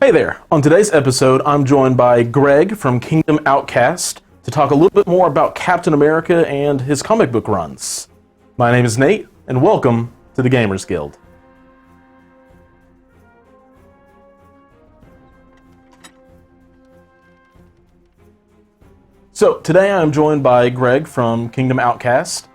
Hey there! On today's episode, I'm joined by Greg from Kingdom Outcast to talk a little bit more about Captain America and his comic book runs. My name is Nate, and welcome to the Gamers Guild. So, today I'm joined by Greg from Kingdom Outcast,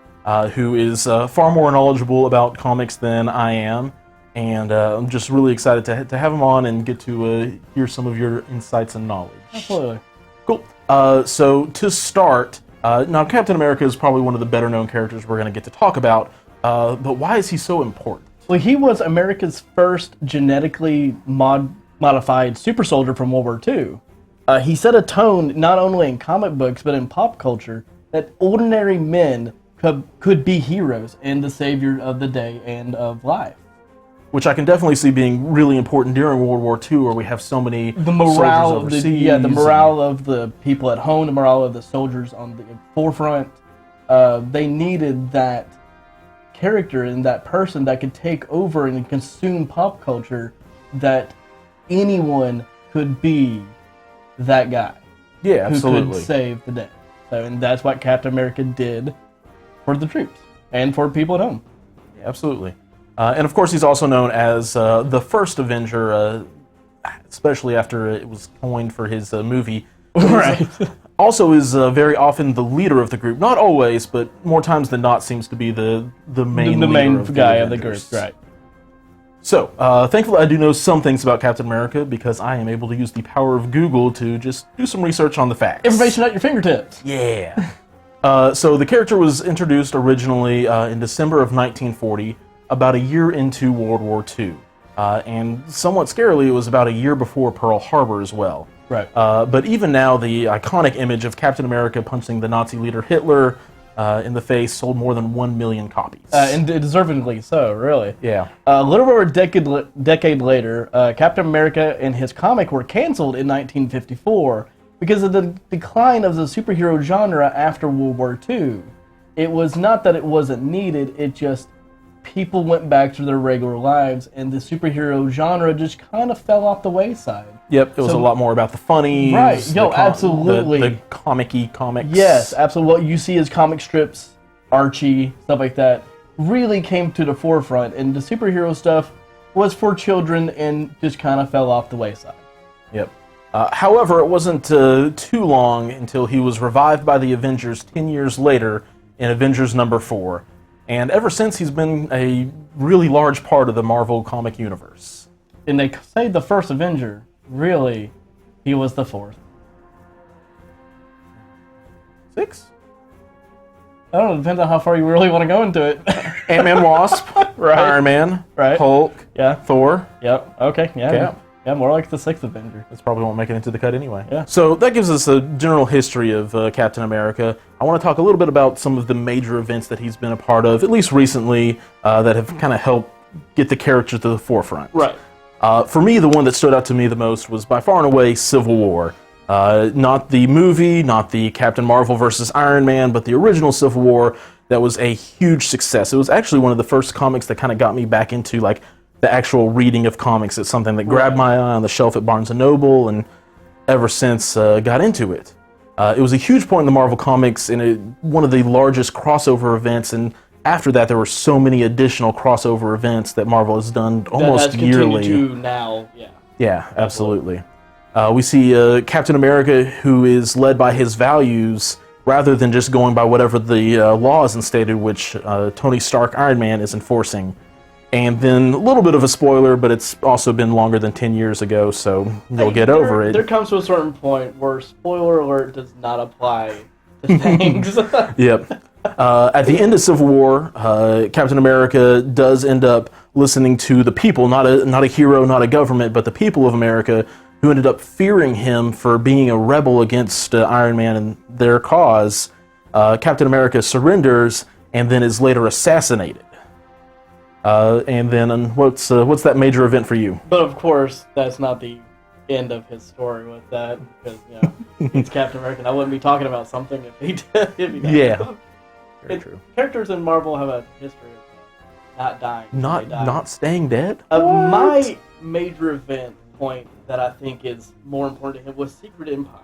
who is far more knowledgeable about comics than I am. And I'm just really excited to have him on and get to hear some of your insights and knowledge. Absolutely. Cool. So to start, now Captain America is probably one of the better known characters we're going to get to talk about, but why is he so important? Well, he was America's first genetically modified super soldier from World War II. He set a tone not only in comic books but in pop culture that ordinary men could be heroes and the savior of the day and of life. Which I can definitely see being really important during World War II, where we have so many the morale soldiers of overseas. the morale of the people at home, the morale of the soldiers on the forefront. They needed that character and that person that could take over and consume pop culture, that anyone could be that guy. Yeah, absolutely. Who could save the day. So, and that's what Captain America did for the troops and for people at home. Yeah, absolutely. And of course, he's also known as the first Avenger, especially after it was coined for his movie. Right. Also is very often the leader of the group. Not always, but more times than not seems to be the main guy of the group. Right. So, thankfully I do know some things about Captain America because I am able to use the power of Google to just do some research on the facts. Information at your fingertips. Yeah. So the character was introduced originally in December of 1940, about a year into World War II. And somewhat scarily, it was about a year before Pearl Harbor as well. Right. But even now, the iconic image of Captain America punching the Nazi leader Hitler in the face sold more than 1 million copies. And deservedly so, really. Yeah. A little over a decade later, Captain America and his comic were canceled in 1954 because of the decline of the superhero genre after World War II. It was not that it wasn't needed, it just people went back to their regular lives and the superhero genre just kind of fell off the wayside. Yep, it was a lot more about the funny, right? Absolutely, the comic-y comics. Yes, absolutely. What you see as comic strips, Archie, stuff like that, really came to the forefront, and the superhero stuff was for children and just kind of fell off the wayside. Yep. However, it wasn't too long until he was revived by the Avengers 10 years later in Avengers number 4. And ever since, he's been a really large part of the Marvel comic universe. And they say the first Avenger, really, he was the fourth. 6? I don't know, depends on how far you really want to go into it. Ant-Man, Wasp, right. Iron Man, right. Hulk, yeah. Thor. Yep, okay, yeah. Cap. Yeah, more like the sixth Avenger. This probably won't make it into the cut anyway. Yeah. So that gives us a general history of Captain America. I want to talk a little bit about some of the major events that he's been a part of, at least recently, that have kind of helped get the character to the forefront. Right. For me, the one that stood out to me the most was by far and away Civil War. Not the movie, not the Captain Marvel versus Iron Man, but the original Civil War that was a huge success. It was actually one of the first comics that kind of got me back into like the actual reading of comics. It's something that grabbed my eye on the shelf at Barnes & Noble, and ever since got into it. It was a huge point in the Marvel Comics and one of the largest crossover events, and after that there were so many additional crossover events that Marvel has done almost yearly. To now, yeah. Yeah, absolutely. We see Captain America, who is led by his values rather than just going by whatever the laws instated, which Tony Stark, Iron Man, is enforcing. And then a little bit of a spoiler, but it's also been longer than 10 years ago, so you'll get over it. There comes to a certain point where spoiler alert does not apply to things. Yep. At the end of Civil War, Captain America does end up listening to the people, not a hero, not a government, but the people of America, who ended up fearing him for being a rebel against Iron Man and their cause. Captain America surrenders and then is later assassinated. And then what's that major event for you? But of course, that's not the end of his story with that, because it's Captain America. I wouldn't be talking about something if he did. Yeah, very true. Characters in Marvel have a history of not dying. Not staying dead. My major event point that I think is more important to him was Secret Empire.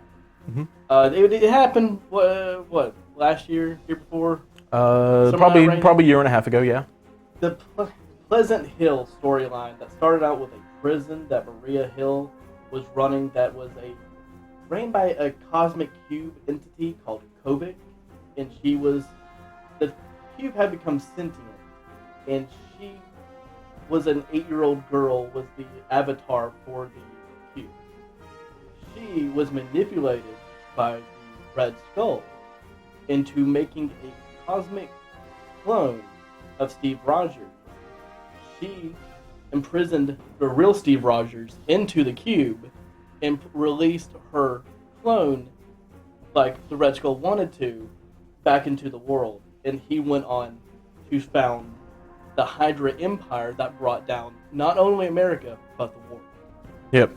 Mm-hmm. It happened what last year, year before? Probably a year and a half ago. Yeah. The Pleasant Hill storyline that started out with a prison that Maria Hill was running, that was ran by a cosmic cube entity called Kobik, and the cube had become sentient, and she was an 8-year-old girl, was the avatar for the cube. She was manipulated by the Red Skull into making a cosmic clone of Steve Rogers. She imprisoned the real Steve Rogers into the cube and released her clone, like the Red Skull wanted to, back into the world. And he went on to found the Hydra Empire that brought down not only America, but the world. Yep.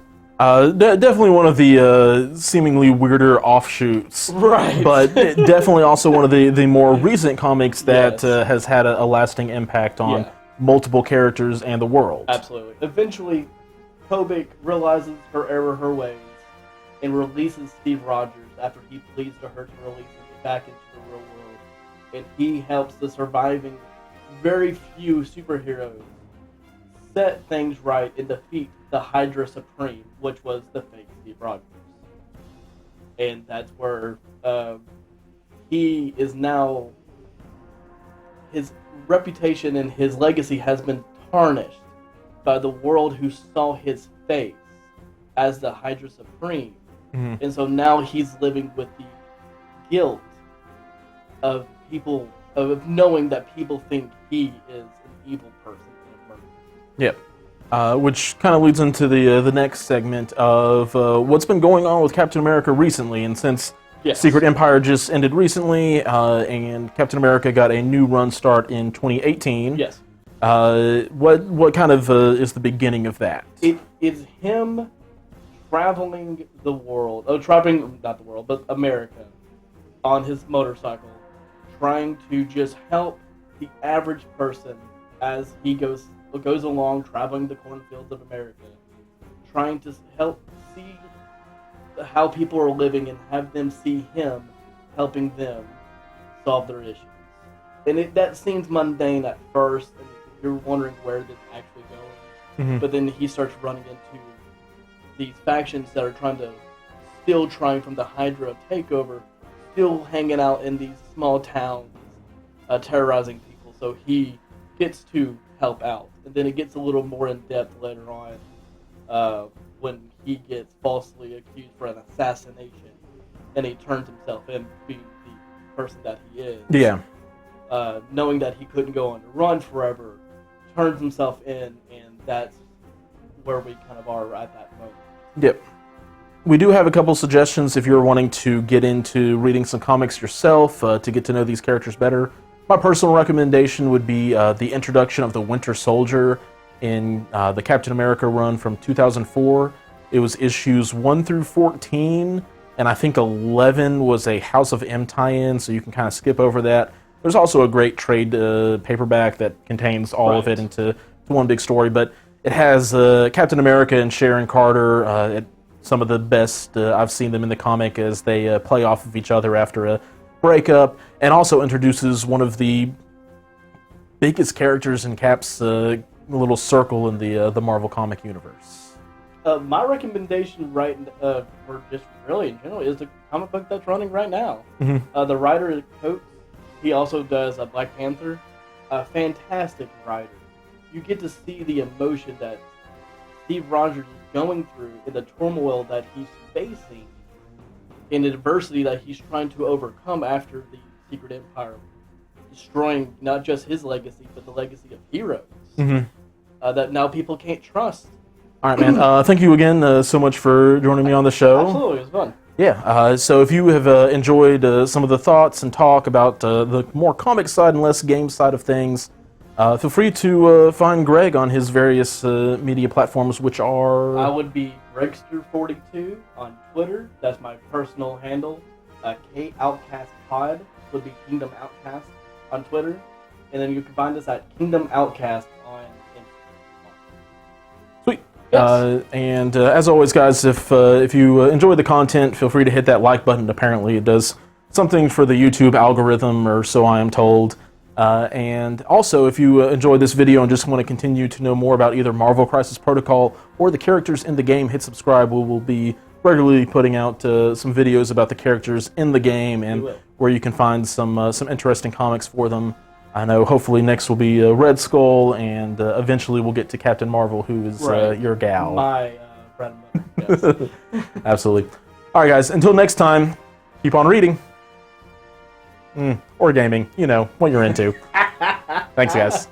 Definitely one of the seemingly weirder offshoots. Right. But definitely also one of the more recent comics that Yes. has had a lasting impact on multiple characters and the world. Absolutely. Eventually, Kobik realizes her ways and releases Steve Rogers after he pleads to her to release him back into the real world. And he helps the surviving very few superheroes set things right and defeat the Hydra Supreme, which was the fake Steve Rogers. And that's where he is now, his reputation and his legacy has been tarnished by the world who saw his face as the Hydra Supreme. Mm-hmm. And so now he's living with the guilt of people, of knowing that people think he is an evil person and a murderer. Yep. Which kind of leads into the next segment of what's been going on with Captain America recently. And since Secret Empire just ended recently, and Captain America got a new run start in 2018. Yes. What kind of is the beginning of that? It is him traveling the world, not the world, but America, on his motorcycle, trying to just help the average person as he goes along, traveling the cornfields of America, trying to help see how people are living and have them see him helping them solve their issues. And that seems mundane at first, and you're wondering where this is actually going. Mm-hmm. But then he starts running into these factions that are trying from the Hydra takeover, still hanging out in these small towns, terrorizing people. So he gets to help out. And then it gets a little more in depth later on when he gets falsely accused for an assassination, and he turns himself in, being the person that he is. Yeah. Knowing that he couldn't go on the run forever, turns himself in, and that's where we kind of are at that moment. Yep. We do have a couple suggestions if you're wanting to get into reading some comics yourself to get to know these characters better. My personal recommendation would be the introduction of the Winter Soldier in the Captain America run from 2004. It was issues 1 through 14, and I think 11 was a House of M tie-in, so you can kind of skip over that. There's also a great trade paperback that contains all of it into one big story, but it has Captain America and Sharon Carter at some of the best I've seen them in the comic as they play off of each other after a breakup, and also introduces one of the biggest characters in Cap's little circle in the Marvel comic universe. My recommendation for just really in general is the comic book that's running right now. Mm-hmm. The writer Coates, he also does Black Panther. A fantastic writer. You get to see the emotion that Steve Rogers is going through and the turmoil that he's facing and the adversity that he's trying to overcome after the Secret Empire destroying not just his legacy, but the legacy of heroes that now people can't trust. All right, man. Thank you again so much for joining me on the show. Absolutely, it was fun. Yeah, so if you have enjoyed some of the thoughts and talk about the more comic side and less game side of things, feel free to find Greg on his various media platforms, which are... I would be Gregster42 on Twitter. That's my personal handle. K Outcast Pod would be Kingdom Outcast on Twitter. And then you can find us at Kingdom Outcast on Instagram. Sweet. Yes. And as always, guys, if you enjoy the content, feel free to hit that like button. Apparently, it does something for the YouTube algorithm, or so I am told. And also, if you enjoyed this video and just want to continue to know more about either Marvel Crisis Protocol or the characters in the game, hit subscribe. We will be regularly putting out some videos about the characters in the game and where you can find some interesting comics for them. I know hopefully next will be Red Skull, and eventually we'll get to Captain Marvel, who is your gal. My friend. Yes. Absolutely. All right, guys, until next time, keep on reading. Or gaming, you know, what you're into. Thanks, guys.